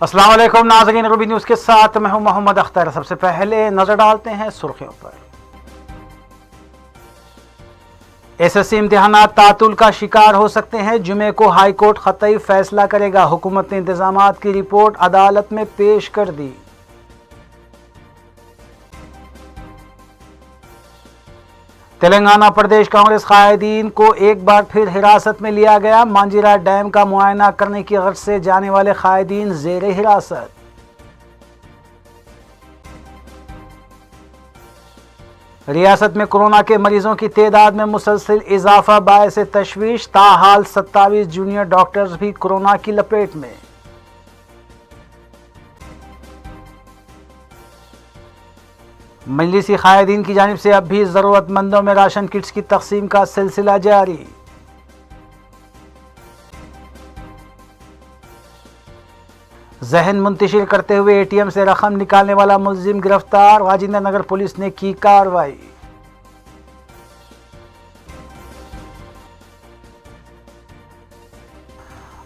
अस्सलाम वालेकुम नाज़रीन, रूबी न्यूज़ के साथ मैं हूं मोहम्मद अख्तर। सबसे पहले नजर डालते हैं सुर्खियों पर। एसएससी इम्तिहानात तातुल का शिकार हो सकते हैं। जुमे को हाई कोर्ट ख़तई फैसला करेगा। हुकूमत ने इंतजामात की रिपोर्ट अदालत में पेश कर दी। तेलंगाना प्रदेश कांग्रेस कायदीन को एक बार फिर हिरासत में लिया गया। मांजीरा डैम का मुआयना करने की गर्ज से जाने वाले कायदीन जेर हिरासत। रियासत में कोरोना के मरीजों की तादाद में मुसलसल इजाफा बायस तशवीश। ताहाल 27 जूनियर डॉक्टर्स भी कोरोना की लपेट में। मजलिसी कायदीन की जानिब से अब भी जरूरतमंदों में राशन किट्स की तकसीम का सिलसिला जारी। जहन मुंतशिर करते हुए एटीएम से रकम निकालने वाला मुलजिम गिरफ्तार। राजेंद्र नगर पुलिस ने की कार्रवाई।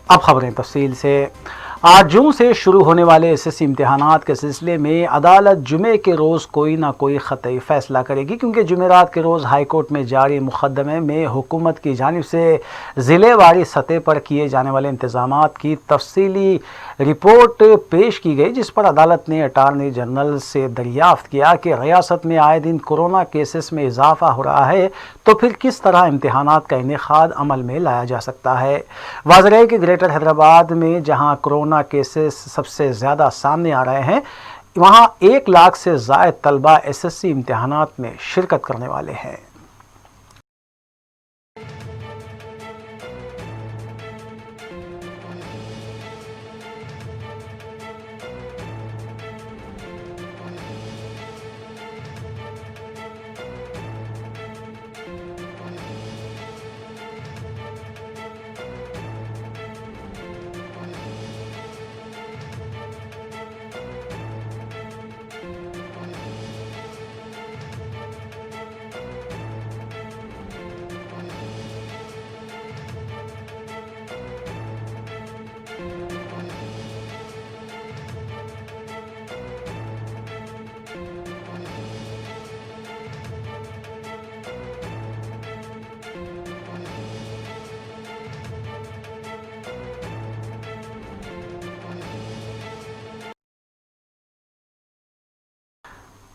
अब खबरें तफसील से। 8 जून से शुरू होने वाले एसएससी इम्तिहानात के सिलसिले में अदालत जुमे के रोज़ कोई ना कोई ख़तई फ़ैसला करेगी, क्योंकि जुमेरात के रोज़ हाई कोर्ट में जारी मुक़दमे में हुकूमत की जानिब से ज़िलेवारी सतह पर किए जाने वाले इंतज़ामात की तफसीली रिपोर्ट पेश की गई, जिस पर अदालत ने अटारनी जनरल से दरियाफ़्त किया कि रियासत में आए दिन कोरोना केसेस में इजाफा हो रहा है, तो फिर किस तरह इम्तिहानात का इनेकाद अमल में लाया जा सकता है। वाज़ेह है कि ग्रेटर हैदराबाद में जहाँ कोरोना केसेस सबसे ज़्यादा सामने आ रहे हैं, वहाँ 1 लाख से ज़ायद तलबा एसएससी इम्तिहानात में शिरकत करने वाले हैं।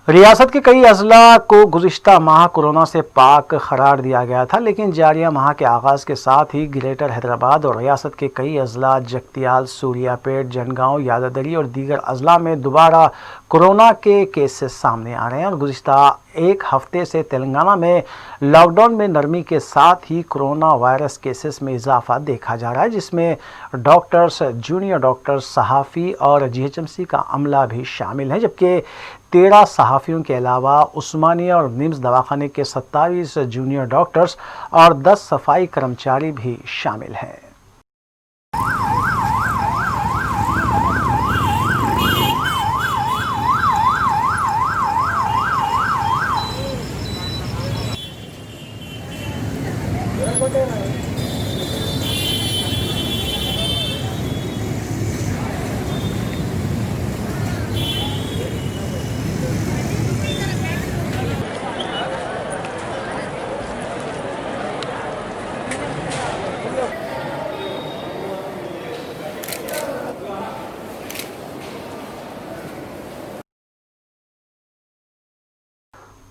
रियासत के कई अजला को गुज़िश्ता माह कोरोना से पाक करार दिया गया था, लेकिन जारिया माह के आगाज़ के साथ ही ग्रेटर हैदराबाद और रियासत के कई अजला जगतियाल, सूर्यापेट, जनगांव, यादादरी और दीगर अजला में दोबारा कोरोना के केसेस सामने आ रहे हैं। और गुज़िश्ता 1 हफ्ते से तेलंगाना में लॉकडाउन में नरमी के साथ ही कोरोना वायरस केसेस में इजाफा देखा जा रहा है, जिसमें डॉक्टर्स, जूनियर डॉक्टर्स, सहाफ़ी और जीएचएमसी का अमला भी शामिल है, जबकि 13 सहाफ़ियों के अलावा उस्मानिया और निम्स दवाखाने के 27 जूनियर डॉक्टर्स और 10 सफाई कर्मचारी भी शामिल हैं।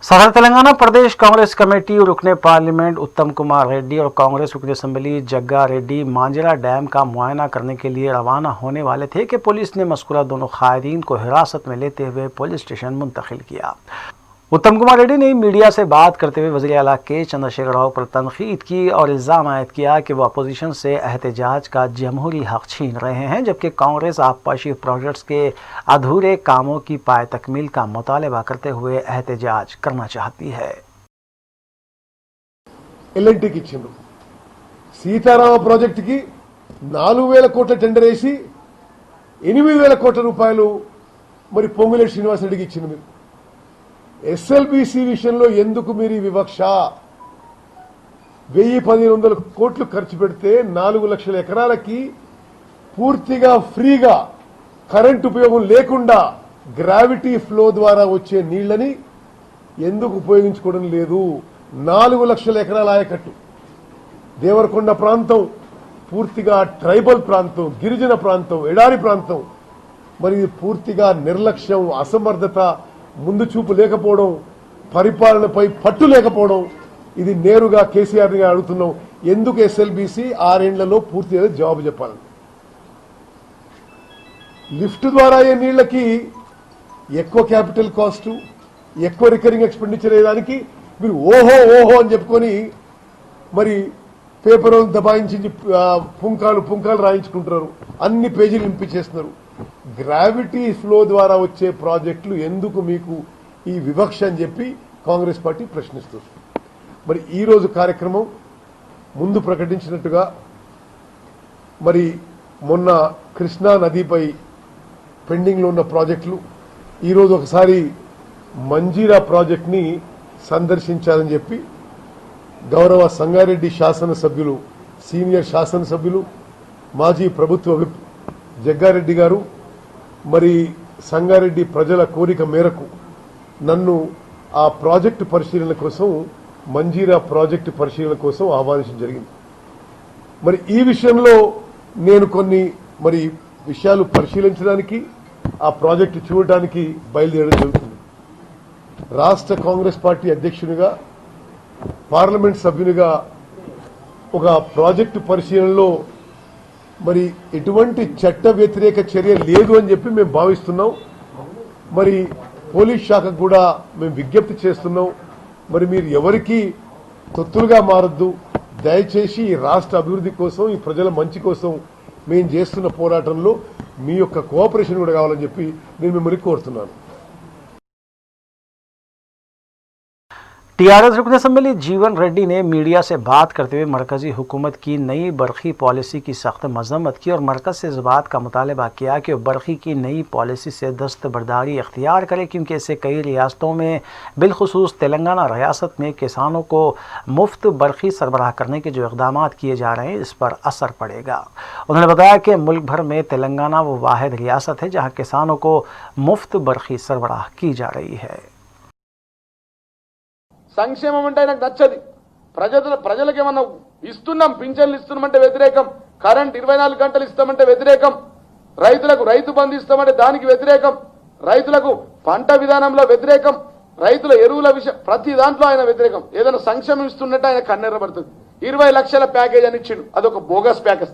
सदर तेलंगाना प्रदेश कांग्रेस कमेटी और रुकने पार्लियामेंट उत्तम कुमार रेड्डी और कांग्रेस रुकने असम्बली जग्गा रेड्डी मांजरा डैम का मुआयना करने के लिए रवाना होने वाले थे कि पुलिस ने मज़कूरा दोनों कायदीन को हिरासत में लेते हुए पुलिस स्टेशन मुंतकिल किया। उत्तम कुमार रेड्डी ने मीडिया से बात करते हुए वज़ीर आला के चंद्रशेखर राव पर तनकीद की और इल्ज़ाम आयद किया कि वह अपोजिशन से एहतजाज का जमहूरी हक़ छीन रहे हैं, जबकि कांग्रेस आबपाशी प्रोजेक्ट्स के अधूरे कामों की पाए तकमील का मुतालबा करते हुए एहतजाज करना चाहती है। एलएनटी की इच्छिंడ్రు సీతారామ ప్రాజెక్ట్ కి 4000 కోట్ల టెండర్ వేసి 8000 కోట్ల రూపాయలు మరి పొంగులేటి శ్రీనివాస్ రెడ్డికి ఇచ్చింది। మీరు ఎస్ఎల్బిసి విషయంలో ఎందుకు మీరు వివక్ష? 1000-1500 కోట్లు ఖర్చు పెడితే 4 లక్షల ఎకరాలకి పూర్తిగా ఫ్రీగా కరెంట్ ఉపయోగం లేకుండా గ్రావిటీ ఫ్లో ద్వారా వచ్చే నీళ్లని ఎందుకు ఉపయోగించుకోవడం లేదు? 4 లక్షల ఎకరాల ఆయకట్టు, దేవరకొండ ప్రాంతం పూర్తిగా ట్రైబల్ ప్రాంతం, గిరిజన ప్రాంతం, ఎడారి ప్రాంతం. మరి ఇది పూర్తిగా నిర్లక్ష్యం, అసమర్థత, ముందు చూపు లేకపోవడం, పరిపాలనపై పట్టు లేకపోవడం. ఇది నేరుగా కేసీఆర్ ని అడుగుతున్నాం, ఎందుకు ఎస్ఎల్బీసీ 6 ఏళ్లలో పూర్తిగా జవాబు చెప్పాలని. లిఫ్ట్ ద్వారా అయ్యే నీళ్లకి ఎక్కువ క్యాపిటల్ కాస్ట్, ఎక్కువ రికరింగ్ ఎక్స్పెండిచర్ అయ్యేదానికి మీరు ఓహో ఓహో అని చెప్పుకొని మరి పేపర్ దబాయించి పుంకాలు రాయించుకుంటున్నారు, అన్ని పేజీలు నింపించేస్తున్నారు. గ్రావిటీ ఫ్లో ద్వారా వచ్చే ప్రాజెక్టులు ఎందుకు మీకు ఈ వివక్ష అని చెప్పి కాంగ్రెస్ పార్టీ ప్రశ్నిస్తుంది. మరి ఈ రోజు కార్యక్రమం ముందు ప్రకటించినట్టుగా మరి మొన్న కృష్ణా నదిపై పెండింగ్ లో ఉన్న ప్రాజెక్టులు ఈరోజు ఒకసారి మంజీరా ప్రాజెక్ట్ ని సందర్శించాలని చెప్పి గౌరవ సంగారెడ్డి శాసనసభ్యులు, సీనియర్ శాసనసభ్యులు, మాజీ ప్రభుత్వ విప్ జగ్గారెడ్డి గారు మరి సంగారెడ్డి ప్రజల కోరిక మేరకు నన్ను ఆ ప్రాజెక్టు పరిశీలన కోసం, మంజీరా ప్రాజెక్టు పరిశీలన కోసం ఆహ్వానించడం జరిగింది. మరి ఈ విషయంలో నేను కొన్ని మరి విషయాలు పరిశీలించడానికి, ఆ ప్రాజెక్టు చూడటానికి బయలుదేరడం జరుగుతుంది. రాష్ట్ర కాంగ్రెస్ పార్టీ అధ్యక్షునిగా, పార్లమెంట్ సభ్యునిగా ఒక ప్రాజెక్టు పరిశీలనలో మరి ఎటువంటి చట్ట వ్యతిరేక చర్య లేదు అని చెప్పి మేము భావిస్తున్నాం. మరి పోలీస్ శాఖకు కూడా మేము విజ్ఞప్తి చేస్తున్నాం, మరి మీరు ఎవరికి తొత్తులుగా మారద్దు, దయచేసి ఈ రాష్ట్ర అభివృద్ధి కోసం, ఈ ప్రజల మంచి కోసం మేము చేస్తున్న పోరాటంలో మీ యొక్క కోఆపరేషన్ కూడా కావాలని చెప్పి నేను మిమ్మల్ని కోరుతున్నాను. टीआरएस रुकन असम्बली जीवन रेड्डी ने मीडिया से बात करते हुए मरकजी हुकूमत की नई बरखी पॉलिसी की सख्त मजम्मत की और मरकज से इस बात का मुतालबा किया कि बरखी की नई पॉलिसी से दस्तबरदारी अख्तियार करे, क्योंकि इससे कई रियासतों में बिलखुसूस तेलंगाना रियासत में किसानों को मुफ्त बरखी सरबराह करने के जो इकदाम किए जा रहे हैं इस पर असर पड़ेगा। उन्होंने बताया कि मुल्क भर में तेलंगाना वो वाहिद रियासत है जहाँ किसानों को मुफ्त बरखी सरबराह की जा रही है। సంక్షేమం అంటే ఆయనకు నచ్చది. ప్రజలకు ఏమన్నా ఇస్తున్నాం, పింఛన్లు ఇస్తున్నామంటే వ్యతిరేకం, కరెంట్ 24 గంటలు ఇస్తామంటే వ్యతిరేకం, రైతులకు రైతు బంధు ఇస్తామంటే దానికి వ్యతిరేకం, రైతులకు పంట విధానంలో వ్యతిరేకం, రైతుల ఎరువుల విషయం ప్రతి దాంట్లో ఆయన వ్యతిరేకం. ఏదైనా సంక్షేమం ఇస్తున్నట్టు ఆయన కన్నెర్రబడుతుంది. 20 లక్షల ప్యాకేజ్ అని ఇచ్చిండు, అదొక బోగస్ ప్యాకేజ్.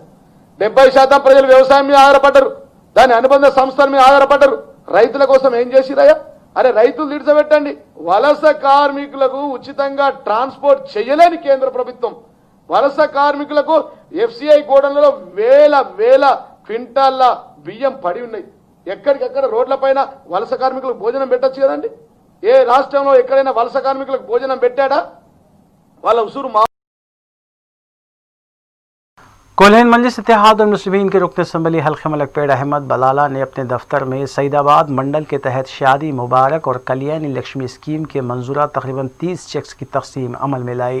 70% ప్రజలు వ్యవసాయం మీద ఆధారపడ్డారు, దాని అనుబంధ సంస్థల మీద ఆధారపడ్డారు. రైతుల కోసం ఏం చేసిరయ్యా? అరే రైతులు దిడిచబెట్టండి. వలస కార్మికులకు ఉచితంగా ట్రాన్స్పోర్ట్ చేయలేని కేంద్ర ప్రభుత్వం వలస కార్మికులకు ఎఫ్సిఐ గోడౌన్లలో వేల క్వింటాల్ల బియ్యం పడి ఉన్నాయి. ఎక్కడికక్కడ రోడ్లపైన వలస కార్మికులకు భోజనం పెట్టొచ్చు కదండి. ఏ రాష్ట్రంలో ఎక్కడైనా వలస కార్మికులకు భోజనం పెట్టాడా? వాళ్ళ ఉసురు कोल्हन मजलिस इत्तेहाद और मुस्लिमीन के रुकन असम्बली हल्के मलक पेड़ अहमद बलाला ने अपने दफ्तर में सईदाबाद मंडल के तहत शादी मुबारक और कल्याणी लक्ष्मी स्कीम के मंजूरा तकरीबन 30 चेक्स की तकसीम अमल में लाई।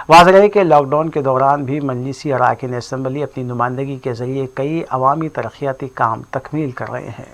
वाज़ेह है कि लॉकडाउन के दौरान भी मजलिसी अरकान असम्बली अपनी नुमाइंदगी के जरिए कई अवामी तरक्याती काम तकमील कर रहे हैं।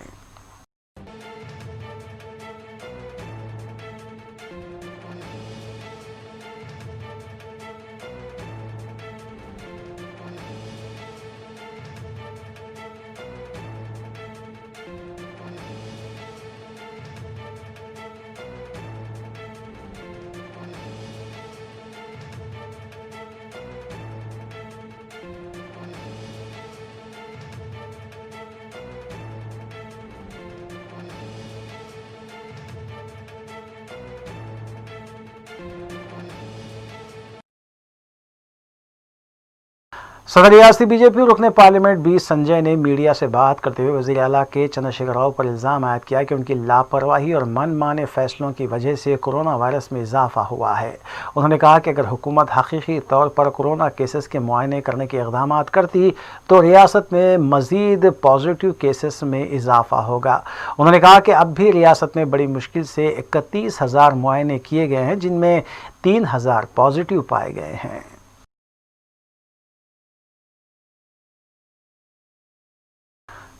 सदर रियासती बीजेपी रुकने पार्लियामेंट बी संजय ने मीडिया से बात करते हुए वज़ीर आला के चंद्रशेखर राव पर इल्ज़ाम आयद किया कि उनकी लापरवाही और मनमाने फैसलों की वजह से कोरोना वायरस में इजाफा हुआ है। उन्होंने कहा कि अगर हुकूमत हकीकी तौर पर कोरोना केसेस के मुआयने करने के इक़दाम करती तो रियासत में मज़ीद पॉजिटिव केसेस में इजाफा होगा। उन्होंने कहा कि अब भी रियासत में बड़ी मुश्किल से 31,000 मुआयने किए गए हैं, जिनमें 3,000 पॉजिटिव पाए गए हैं।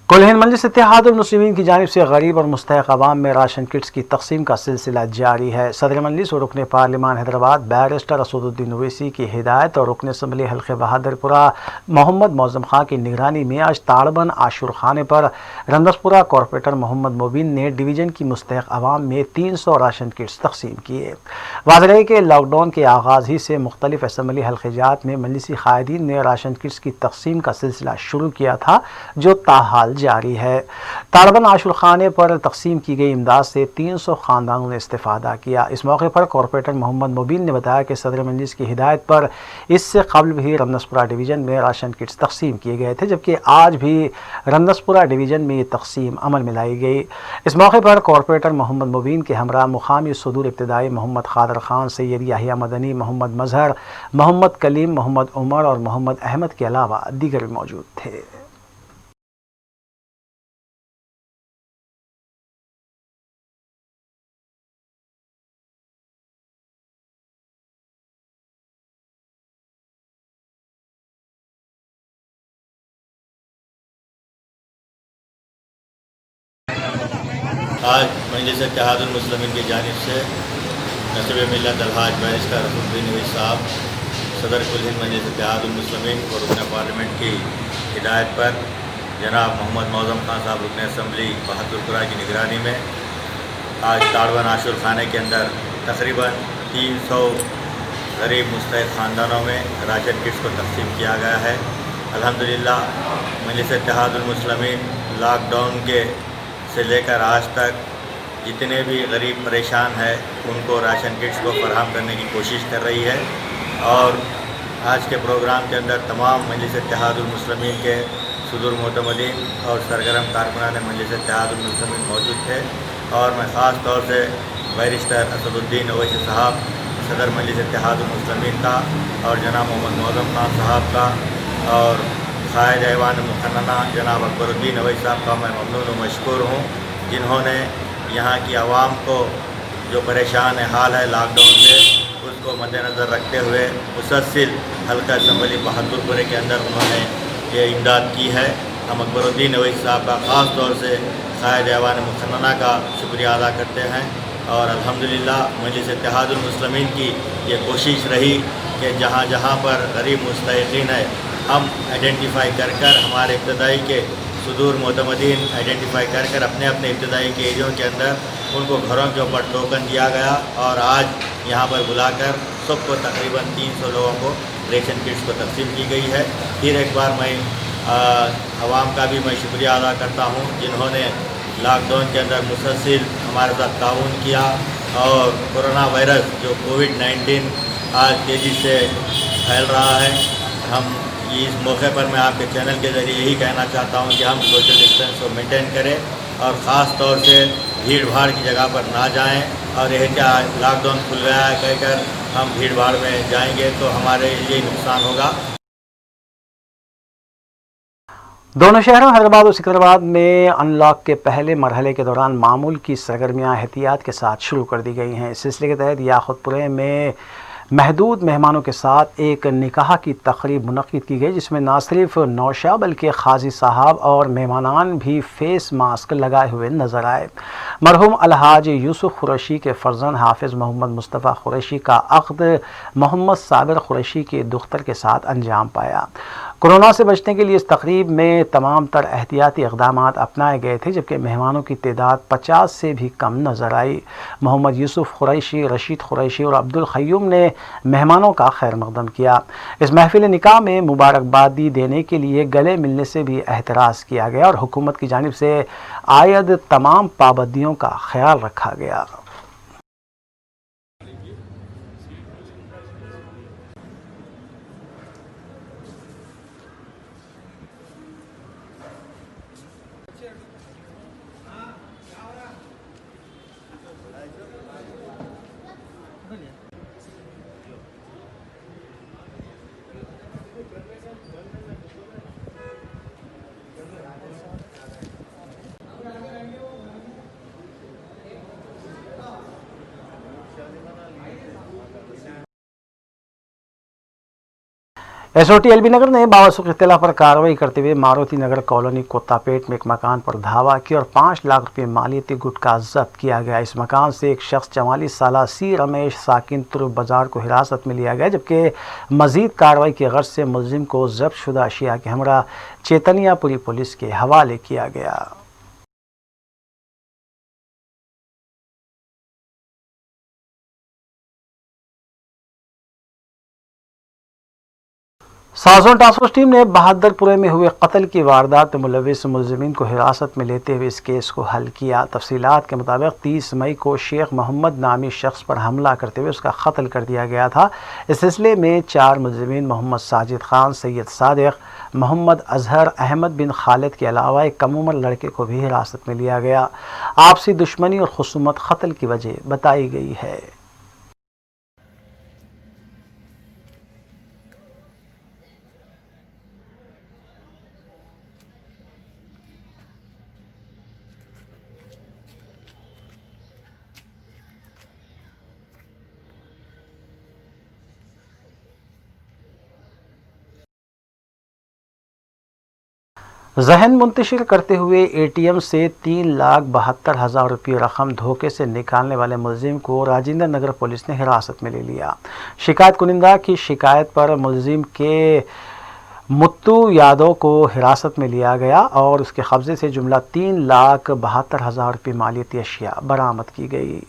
कुल हिंद मजलिस इत्तेहादुल मुस्लिमीन की जानिब से गरीब और मुस्तहक़ अवाम में राशन किट्स की तकसीम का सिलसिला जारी है। सदर मजलिस और रुकन पार्लिमान हैदराबाद बैरिस्टर असदुद्दीन ओवैसी की हिदायत और रुकन असम्बली हल्के बहादुरपुरा मोहम्मद मौज़म खां की निगरानी में आज ताड़बन आशुर खाने पर रंदसपुरा कॉरपोरेटर मोहम्मद मुबीन ने डिवीज़न की मुस्तहक़ अवाम में 300 राशन किट्स तकसीम किए। वाज़ेह है कि लॉकडाउन के आगाज़ ही से मुख्तलिफ असम्बली हल्क़ात में मजलिसी क़ायदीन ने राशन किट्स की तकसीम का सिलसिला शुरू किया था, जो ताहाल जारी है। ताड़बन आशुर खाने पर तकसीम की गई इमदाद से 300 ख़ानदानों ने इस्तेफ़ादा किया। इस मौके पर कॉरपोरेटर मोहम्मद मुबीन ने बताया कि सदर मजलिस की हिदायत पर इससे कबल भी रमनसपुरा डिवीज़न में राशन किट्स तकसीम किए गए थे, जबकि आज भी रमनसपुरा डिवीज़न में ये तकसीम अमल में लाई गई। इस मौके पर कॉरपोरेटर मोहम्मद मुबीन के हमरा मुकामी सदूर इब्तदाई मोहम्मद खादर खान, सैयद याहिया मदनी, मोहम्मद मजहर, मोहम्मद कलीम, मोहम्मद उमर और मोहम्मद अहमद के अलावा दीगर भी मौजूद थे। आज मजलिस इत्तेहादुल मुस्लिमीन की जानिब से नसीब मिल्लत अलहाज बैरिस्टर असदुद्दीन ओवैसी साहब, सदर कुल हिंद मजलिस इत्तेहादुल मुस्लिमीन और रुकन पार्लियामेंट की हिदायत पर जनाब मोहम्मद मौज़म खां साहब रुकन असम्बली बहादुरपुरा की निगरानी में आज ताड़बन आशुर खाने के अंदर तकरीबन 300 गरीब मुस्तहक़ ख़ानदानों में राशन किट्स को तकसीम किया गया है। अल्हम्दुलिल्लाह मजलिस इत्तेहादुल मुस्लिमीन लॉकडाउन के से लेकर आज तक जितने भी गरीब परेशान है उनको राशन किट्स को फराहम करने की कोशिश कर रही है। और आज के प्रोग्राम के अंदर तमाम मजलिस इत्तेहादुल मुस्लिमीन के सदूर मोतमदीन और सरगर्म कारकुनान मजलिस इत्तेहादुल मुस्लिमीन मौजूद थे। और मैं ख़ास तौर से बैरिस्टर असदुद्दीन ओवैसी साहब, सदर मजलिस इत्तेहादुल मुस्लिमीन का, और जनाब मोहम्मद मौज़म खां साहब का, और क़ायद ऐवान मुक़न्नना जनाब अकबरुद्दीन ओवैसी साहब का मैं ममनून व मशकूर हूँ, जिन्होंने यहाँ की आवाम को जो परेशान हाल है लॉकडाउन से, उसको मद्देनज़र रखते हुए मुसलसिल हल्का असम्बली बहादुरपुरे के अंदर उन्होंने ये इमदाद की है। हम अकबरुद्दीन ओवैसी साहब का ख़ास तौर से क़ायद ऐवान मुक़न्नना का शुक्रिया अदा करते हैं। और अल्हम्दुलिल्लाह मजलिस इत्तेहादुल मुस्लिमीन की ये कोशिश रही कि जहाँ जहाँ पर गरीब मुस्तहिक़ीन है हम आइडेंटिफाई कर हमारे इब्तदाई के सुदूर मोतमदीन आइडेंटिफाई कर अपने अपने इब्तदाई के एरियों के अंदर उनको घरों के ऊपर टोकन दिया गया। और आज यहाँ पर बुलाकर सबको तकरीबन 300 लोगों को रेशन किट्स को तकसीम की गई है। फिर एक बार मैं आवाम का भी मैं शुक्रिया अदा करता हूँ, जिन्होंने लॉकडाउन के अंदर मुसलसिल हमारे साथ ताउन किया। और कोरोना वायरस जो कोविड-19 आज तेज़ी से फैल रहा है, हम इस मौके पर मैं आपके चैनल के ज़रिए यही कहना चाहता हूं कि हम सोशल डिस्टेंस को मेंटेन करें और ख़ास तौर से भीड़ भाड़ की जगह पर ना जाएं। और यह क्या लॉकडाउन खुल गया है कहकर हम भीड़ भाड़ में जाएंगे तो हमारे लिए नुकसान होगा। दोनों शहरों हैदराबाद और सिकंदराबाद में अनलॉक के पहले मरहले के दौरान मामूल की सरगर्मियां एहतियात के साथ शुरू कर दी गई हैं। इस सिलसिले के तहत याकुतपुरे में महदूद मेहमानों के साथ एक निकाह की तकरीब मुनक़्क़िद की गई, जिसमें न सिर्फ नौशा बल्कि खाजी साहब और मेहमानान भी फेस मास्क लगाए हुए नजर आए। मरहूम अलहाज यूसुफ कुरैशी के फर्जंद हाफिज़ मोहम्मद मुस्तफ़ा कुरैशी का अक़्द मोहम्मद साबिर कुरैशी के दुख्तर के साथ अंजाम पाया। कोरोना से बचने के लिए इस तकरीब में तमाम तर एहतियाती इक़दामात अपनाए गए थे, जबकि मेहमानों की तादाद 50 से भी कम नज़र आई। मोहम्मद यूसुफ कुरैशी, रशीद कुरैशी और अब्दुल क़य्यूम ने मेहमानों का खैर मक़दम किया। इस महफिल निकाह में मुबारकबादी देने के लिए गले मिलने से भी एहतराज़ किया गया और हुकूमत की जानिब से आयद तमाम पाबंदियों का ख्याल रखा गया। एसओटी एलबी नगर ने बावसूख इत्तला पर कार्रवाई करते हुए मारुति नगर कॉलोनी कोत्तापेट में एक मकान पर धावा की और 5 लाख रुपए मालियती गुटखा जब्त किया गया। इस मकान से एक शख्स 44 साल सी रमेश साकिन तुर्क बाजार को हिरासत में लिया गया, जबकि मजीद कार्रवाई की गर्ज से मुलजिम को जब्त शुदा अशिया के हमरा चेतनियापुरी पुलिस के हवाले किया गया। साजोन टास्क फोर्स टीम ने बहादुरपुरे में हुए कत्ल की वारदात में मुलविस मुलजिमीन को हिरासत में लेते हुए इस केस को हल किया। तफसीलात के मुताबिक 30 मई को शेख मोहम्मद नामी शख्स पर हमला करते हुए उसका कत्ल कर दिया गया था। इस सिलसिले में 4 मुलजिमीन मोहम्मद साजिद खान, सैयद सादिक, मोहम्मद अजहर, अहमद बिन खालिद के अलावा एक कम उम्र लड़के को भी हिरासत में लिया गया। आपसी दुश्मनी और खुसूमत कत्ल की वजह बताई गई है। जहन मुंतशिर करते हुए एटीएम से 3,72,000 रुपये रकम धोखे से निकालने वाले मुलजिम को राजेंद्र नगर पुलिस ने हिरासत में ले लिया। शिकायत कुनिंदा की शिकायत पर मुलजिम के मुत्तू यादव को हिरासत में लिया गया और उसके कब्जे से जुमला 3,72,000 रुपये मालियती अशिया बरामद की गई।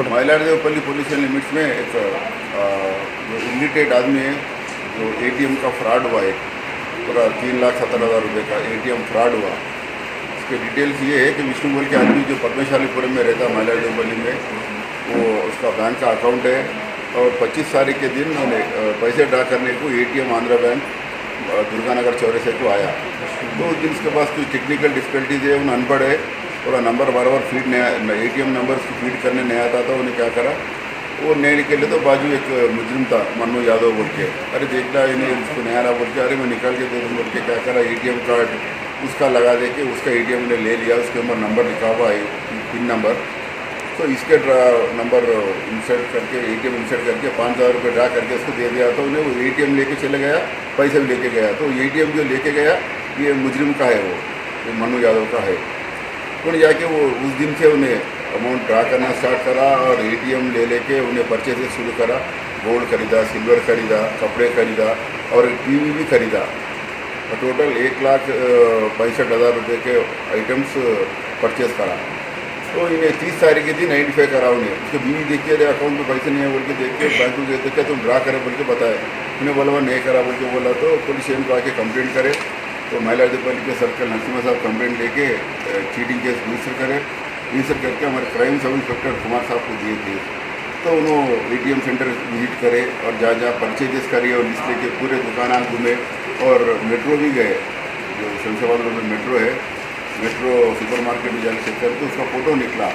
मइलार्देवपल्ली पुलिस लिमिट्स में एक जो इलिटेट आदमी है, जो एटीएम का फ्रॉड हुआ, एक पूरा 3,70,000 रुपये का एटीएम फ्रॉड हुआ। इसके डिटेल्स ये है कि विष्णु बोल के आदमी जो पद्मशालीपुरम में रहता है मइलार्देवपल्ली में, वो उसका बैंक का अकाउंट है और 25 तारीख के दिन उन्हें पैसे ड्रा करने को एटीएम आंध्रा बैंक दुर्गानगर चौराहे को आया। तो उस दिन उसके पास कुछ टेक्निकल डिफिकल्टीज है, उन्हें अनपढ़ है, पूरा नंबर बार फीड नहीं, एटीएम नंबर फीड करने नहीं आता था। उन्हें क्या करा, वो नहीं निकले तो बाजू एक मुजरिम था मन्नू यादव बोल के, अरे देखना इन्हें उसको नहीं आ रहा बोल के, अरे मैं निकाल के दे दूँ बोल के क्या करा, एटीएम कार्ड उसका लगा दे के उसका एटीएम ने ले लिया। उसके ऊपर नंबर लिखा हुआ है, पिन नंबर, तो इसके नंबर इंसर्ट करके एटीएम इंसर्ट करके 5,000 रुपये ड्रा करके उसको दे दिया। तो उन्हें वो एटीएम लेके चले गया, पैसे भी लेके गया। तो एटीएम जो लेके गया ये मुजरिम का है, वो मन्नू यादव का है। उन्हें जाके वो उस दिन से उन्हें अमाउंट ड्रा करना स्टार्ट करा और एटीएम ले लेके उन्हें परचेज शुरू करा। गोल्ड खरीदा, सिल्वर खरीदा, कपड़े खरीदा और टीवी भी खरीदा। और टोटल 1,65,000 रुपये के आइटम्स परचेज करा। तो इन्हें 30 तारीख के दिन आइडेंटिफाई करा। उन्हें उसके बीवी देख के अकाउंट में पैसे नहीं है बोल के देख के बैंक को देख के तुम ड्रा करे बोल के बताया। उन्हें बोला नहीं करा बोल के बोला, तो पुलिस स्टेशन को आके कंप्लेंट करे। तो मइलार्देवपल्ली के सर्कल नरसिम्हा साहब कंप्लेंट लेके चीटिंग केस रजिस्टर करके हमारे क्राइम सब इंस्पेक्टर कुमार साहब को दिए थे। तो उन्होंने एटीएम सेंटर विजिट करे और जहाँ जहाँ परचेजेस करे और लिस्ट लेके पूरे दुकान घूमे और मेट्रो भी गए। जो शमशाबाद रोड में मेट्रो है, मेट्रो सुपर मार्केट में जाके चेक करके उसका फ़ोटो निकला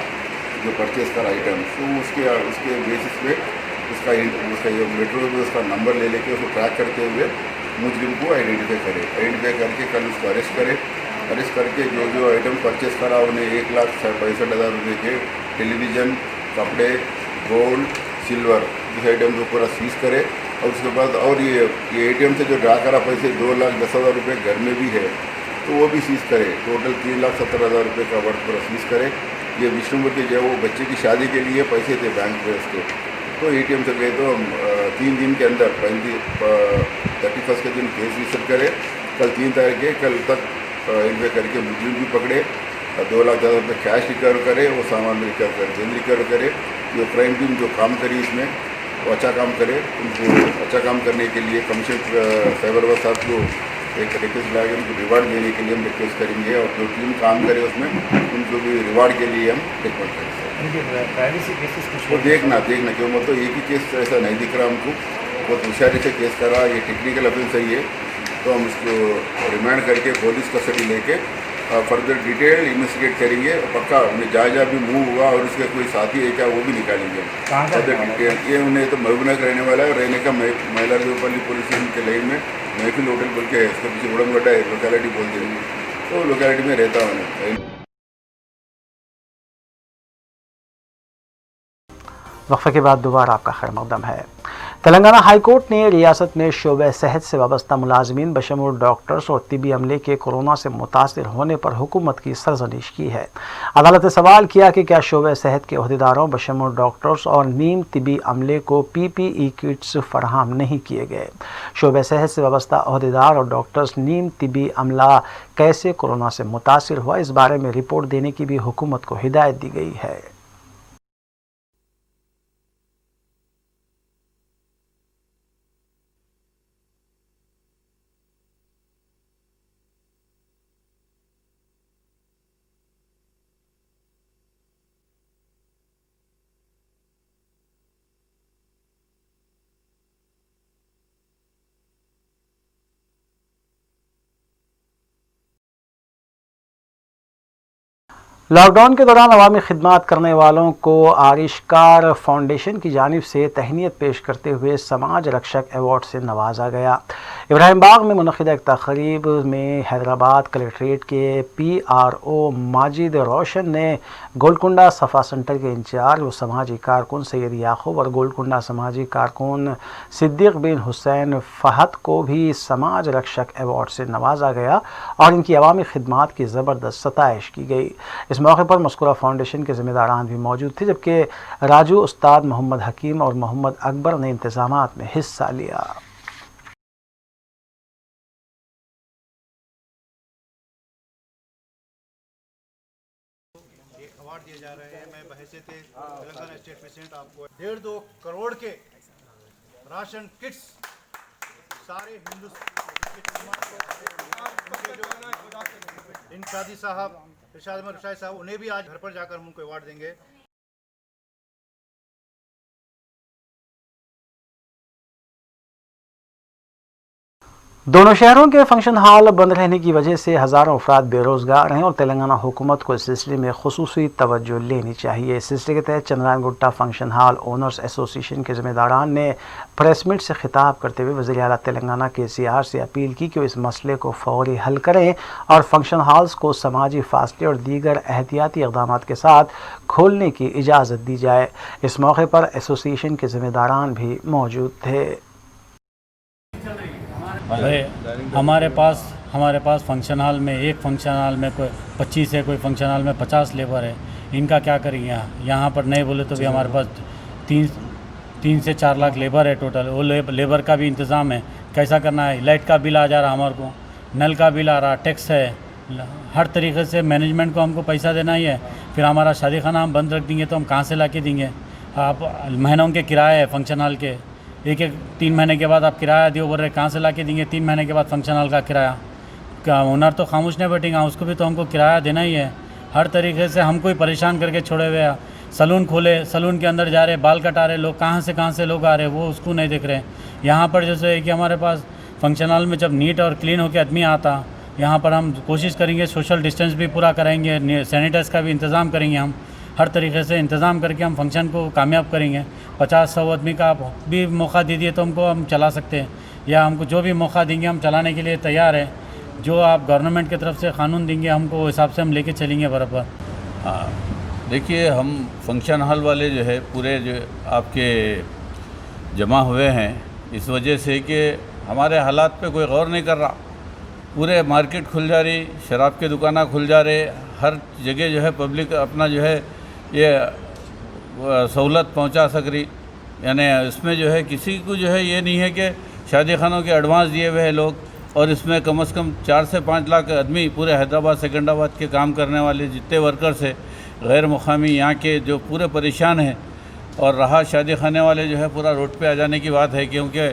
जो परचेज का आइटम। तो उसके बेसिस पे उसका ये मेट्रो में उसका नंबर ले लेके उसको ट्रैक करते हुए मुजरिम को आइडेंटिफाई करके कल उसको अरेस्ट करके जो आइटम परचेस करा उन्हें 1,65,000 रुपये के टेलीविज़न, कपड़े, गोल्ड, सिल्वर, इस आइटम को पूरा सीज करे। और उसके बाद और ये एटीएम से जो ड्रा करा पैसे 2,10,000 रुपये घर में भी है, तो वो भी सीज करे। टोटल 3,70,000 रुपये का वर्क पूरा सीज करे। ये विष्णुपुर के जो वो बच्चे की शादी के लिए पैसे थे बैंक में उसके, तो एटीएम से गए। तो 3 दिन के अंदर 31 के दिन केस रजिस्टर करे। कल 3 तारीख के कल तक इन्वेस्ट करके मुजरिम भी पकड़े, 2,10,000 रुपये कैश रिकवर करे, वो सामान रिकवर करे, जेल रिकवर करे। जो क्राइम टीम जो काम करी इसमें वो अच्छा काम करे। उनको अच्छा काम करने के लिए कमिश्नर साइबराबाद साहब को एक रिक्वेस्ट लाएंगे, उनको रिवार्ड देने के लिए हम रिक्वेस्ट करेंगे। और जो टीम काम करे उसमें उनको भी रिवार्ड के लिए हम रिक्वेस्ट करेंगे। प्राइवेसी केसेस कुछ वो देखना क्यों मतलब एक ही केस ऐसा नहीं दिख रहा हमको, बहुत होशियारी से केस करा। ये टेक्निकल ऑफेंस है ये, तो हम इसको रिमांड करके पुलिस कस्टडी लेके फर्दर डिटेल इन्वेस्टिगेट करेंगे और पक्का उन्हें जहाँ भी मूव हुआ और उसके कोई साथी है क्या वो भी निकालेंगे फर्दर डिटेल। ये उन्हें तो महबूबनगर रहने वाला है और रहने का महिला देवपल्ली पुलिस स्टेशन के लाइन में महफिल होटल बोल के है, उसके पीछे उड़मगड्डा लोकेलिटी बोल देंगे, तो लोकेलिटी में रहता हूँ। वक्फे के बाद दोबारा आपका खैर मकदम है। तेलंगाना हाई कोर्ट ने रियासत में शोबे सेहत से वाबस्ता मुलाजमीन बशमूल डॉक्टर्स और तिबी अमले के कोरोना से मुतासिर होने पर हुकूमत की सरजनिश की है। अदालत ने सवाल किया कि क्या शोबे सेहत के अहदेदारों बशमूल डॉक्टर्स और नीम तिबी अमले को PPE किट्स फराहम नहीं किए गए। शोबे सेहत से वाबस्ता अहदेदार और डॉक्टर्स नीम तिबी अमला कैसे कोरोना से मुतासिर हुआ, इस बारे में रिपोर्ट देने की भी हुकूमत को हिदायत दी गई है। लॉकडाउन के दौरान अवामी खिदमात करने वालों को आरिशकार फाउंडेशन की जानिब से तहनीत पेश करते हुए समाज रक्षक अवार्ड से नवाजा गया। इब्राहिम बाग में मुनक़िदा एक तक़रीब में हैदराबाद कलेक्ट्रेट के PRO माजिद रोशन ने गोलकुंडा सफ़ा सेंटर के इंचार्ज व समाजी कारकुन सैयद याकूब और गोलकुंडा समाजी कारकुन सिद्दीक बिन हुसैन फ़हद को भी समाज रक्षक अवार्ड से नवाजा गया और इनकी अवामी खिदमात की ज़बरदस्त सताइश की गई। इस मौके पर मस्कुरा फाउंडेशन के ज़िम्मेदारान भी मौजूद थे, जबकि राजू उस्ताद, मोहम्मद हकीम और मोहम्मद अकबर ने इंतज़ामात में हिस्सा लिया। अवार्ड दिए जा रहे हैं। मैं बहैसियत तेलंगाना स्टेट प्रेसिडेंट आपको 1.5 करोड़ के राशन किट्स सारे इन शादी साहब इरशाद अहमद रशाद साहब उन्हें भी आज घर पर जाकर हम उनको अवार्ड देंगे। दोनों शहरों के फंक्शन हॉल बंद रहने की वजह से हज़ारों अफराद बेरोज़गार हैं और तेलंगाना हुकूमत को इस सिलसिले में खुसूसी तवज्जो लेनी चाहिए। इस सिलसिले के तहत Chandrayangutta function hall owners association के ज़िम्मेदारान ने प्रेस मीट से खिताब करते हुए वज़ीर आला तेलंगाना KCR से अपील की कि वो इस मसले को फ़ौरी हल करें और फंक्शन हॉल्स को समाजी फासले और दीगर एहतियाती इक़दामात के साथ खोलने की इजाज़त दी जाए। इस मौके पर एसोसिएशन के ज़िम्मेदारान भी मौजूद थे। हमारे पास फंक्शन हॉल में एक फंक्शन हॉल में कोई 25 है, कोई फंक्शन हॉल में 50 लेबर है। इनका क्या करेंगे? यहाँ पर नहीं बोले तो भी हमारे पास 3 से 4 लाख लेबर है टोटल। वो लेबर का भी इंतज़ाम है, कैसा करना है? लाइट का बिल आ जा रहा हमारे को, नल का बिल आ रहा, टैक्स है, हर तरीके से मैनेजमेंट को हमको पैसा देना ही है। फिर हमारा शादी खाना हम बंद रख देंगे तो हम कहाँ से ला के देंगे? आप महीनों के किराए है फंक्शन हॉल के, एक 3 महीने के बाद आप किराया दियो बोल रहे, कहाँ से ला के देंगे 3 महीने के बाद फंक्शन हॉल का किराया? क्या ओनर तो खामोश नहीं बैठेगा, उसको भी तो हमको किराया देना ही है। हर तरीके से हमको ही परेशान करके छोड़े हुए। सलून खोले, सलून के अंदर जा रहे, बाल कटा रहे लोग, कहाँ से लोग आ रहे, वो उसको नहीं देख रहे। यहाँ पर जैसे है कि हमारे पास फंक्शन हॉल में जब नीट और क्लीन होकर आदमी आता, यहाँ पर हम कोशिश करेंगे सोशल डिस्टेंस भी पूरा कराएंगे, सैनिटाइज का भी इंतज़ाम करेंगे। हम हर तरीके से इंतज़ाम करके हम फंक्शन को कामयाब करेंगे। 50-100 आदमी का आप भी मौका दे दिए तो हमको हम चला सकते हैं, या हमको जो भी मौका देंगे हम चलाने के लिए तैयार है। जो आप गवर्नमेंट की तरफ से कानून देंगे हमको हिसाब से हम लेके चलेंगे बराबर। हाँ, देखिए हम फंक्शन हॉल वाले जो है पूरे जो आपके जमा हुए हैं इस वजह से कि हमारे हालात पे कोई गौर नहीं कर रहा। पूरे मार्केट खुल जा रही, शराब की दुकानें खुल जा रहे, हर जगह जो है पब्लिक अपना जो है ये सहूलत पहुंचा सक रही। यानी इसमें जो है किसी को जो है ये नहीं है कि शादी खानों के एडवांस दिए हुए हैं लोग, और इसमें कम से कम 4 से 5 लाख आदमी पूरे हैदराबाद सेकंडराबाद के काम करने वाले जितने वर्कर्स है गैर मुकामी यहाँ के जो पूरे परेशान हैं। और रहा शादी खाने वाले जो है पूरा रोड पे आ जाने की बात है, क्योंकि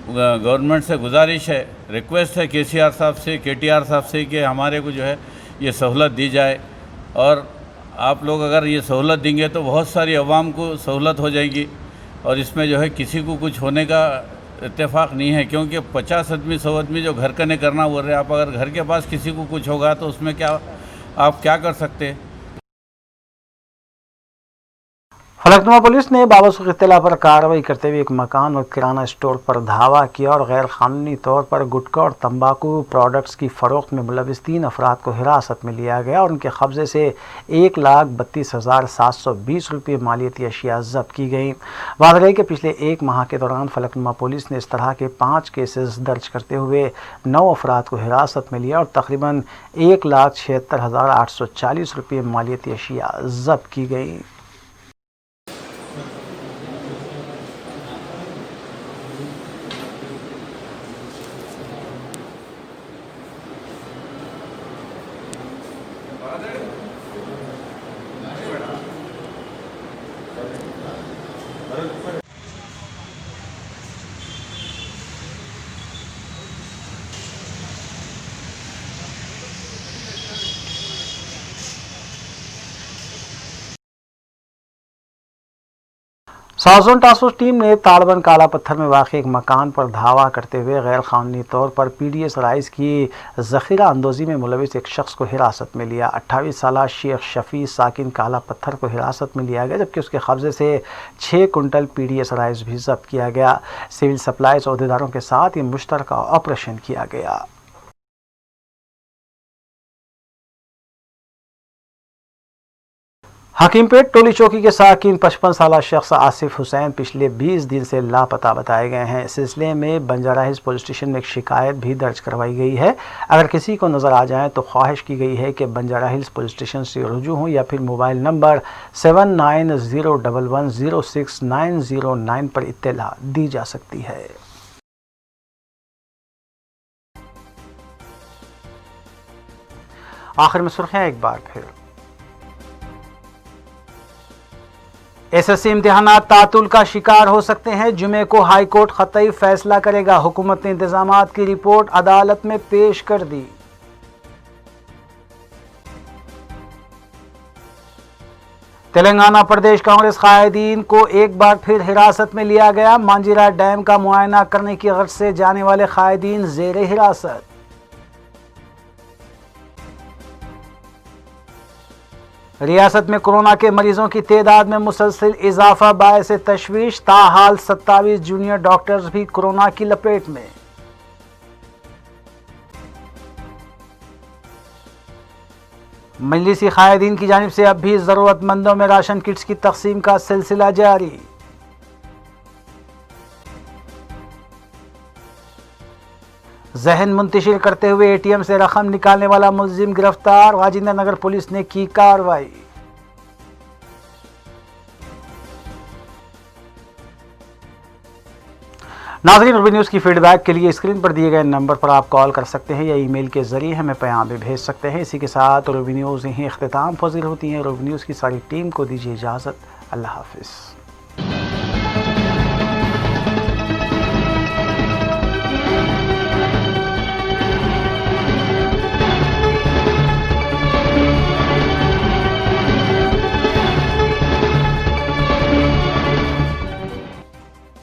गवर्नमेंट से गुजारिश है, रिक्वेस्ट है KCR साहब से, KTR साहब से कि हमारे को जो है ये सहूलत दी जाए। और आप लोग अगर ये सहूलत देंगे तो बहुत सारी अवाम को सहूलत हो जाएगी, और इसमें जो है किसी को कुछ होने का इत्तेफाक नहीं है, क्योंकि 50 आदमी 100 आदमी जो घर का नहीं करना बोल रहे, आप अगर घर के पास किसी को कुछ होगा तो उसमें क्या आप क्या कर सकते। फलकनुमा पुलिस ने बावसूख इत्तला पर कार्रवाई करते हुए एक मकान और किराना स्टोर पर धावा किया और गैर कानूनी तौर पर गुटखा और तंबाकू प्रोडक्ट्स की फ़रोख्त में मुलविस 3 अफराद को हिरासत में लिया गया और उनके कब्ज़े से 1,32,720 रुपये मालियती अशिया जब्त की गई। बात रही कि पिछले 1 माह के दौरान फलकनुमा पुलिस ने इस तरह के 5 केसेस दर्ज करते हुए 9 अफराद को हिरासत में लिया और तकरीबन 1,76,840 रुपये मालियती अशिया जब्त की गई। South zone task force team ने ताड़बंद काला पत्थर में वाक़ एक मकान पर धावा करते हुए गैर कानूनी तौर पर PDS राइस की ज़ख़ीरा अंदोज़ी में मुलविस एक शख्स को हिरासत में लिया। 28 साला शेख शफ़ी साकिन काला पत्थर को हिरासत में लिया गया, जबकि उसके कब्ज़े से 6 कुंटल PDS राइस भी जब्त किया गया। सिविल सप्लाईज अहदेदारों के साथ ये मुश्तरका ऑपरेशन किया गया। हकीमपेट टोली चौकी के साकिन 55 साला शख्स आसिफ हुसैन पिछले 20 दिन से लापता बताए गए हैं। इस सिलसिले में बंजारा हिल्स पुलिस स्टेशन में एक शिकायत भी दर्ज करवाई गई है। अगर किसी को नज़र आ जाए तो ख्वाहिश की गई है कि बंजारा हिल्स पुलिस स्टेशन से रुजू हो या फिर मोबाइल नंबर 7901106909 पर इत्तला दी जा सकती है। आखिर में सुर्खियां एक बार फिर। SSC इम्तिहानात तातुल का शिकार हो सकते हैं। जुमे को हाई कोर्ट ख़तई फैसला करेगा। हुकूमत ने इंतजामात की रिपोर्ट अदालत में पेश कर दी। तेलंगाना प्रदेश कांग्रेस कायदीन को एक बार फिर हिरासत में लिया गया। मांजीरा डैम का मुआयना करने की गर्ज से जाने वाले कायदीन जेर हिरासत। रियासत में कोरोना के मरीजों की तादाद में मुसलसल इजाफा बायस तशवीश। ताहाल 27 जूनियर डॉक्टर्स भी कोरोना की लपेट में। मजलिसी कायदीन की जानिब से अब भी ज़रूरतमंदों में राशन किट्स की तकसीम का सिलसिला जारी। जहन मुंतशिर करते हुए ATM से रकम निकालने वाला मुलजिम गिरफ्तार। राजेंद्र नगर पुलिस ने की कार्रवाई। नाज़रीन, रूबी न्यूज़ की फीडबैक के लिए स्क्रीन पर दिए गए नंबर पर आप कॉल कर सकते हैं या ईमेल के जरिए हमें पैगाम भी भेज सकते हैं। इसी के साथ रूबी न्यूज़ यहीं इख्तिताम पज़ीर होती है। रूबी न्यूज़ की सारी टीम को दीजिए इजाज़त। अल्लाह हाफिज़।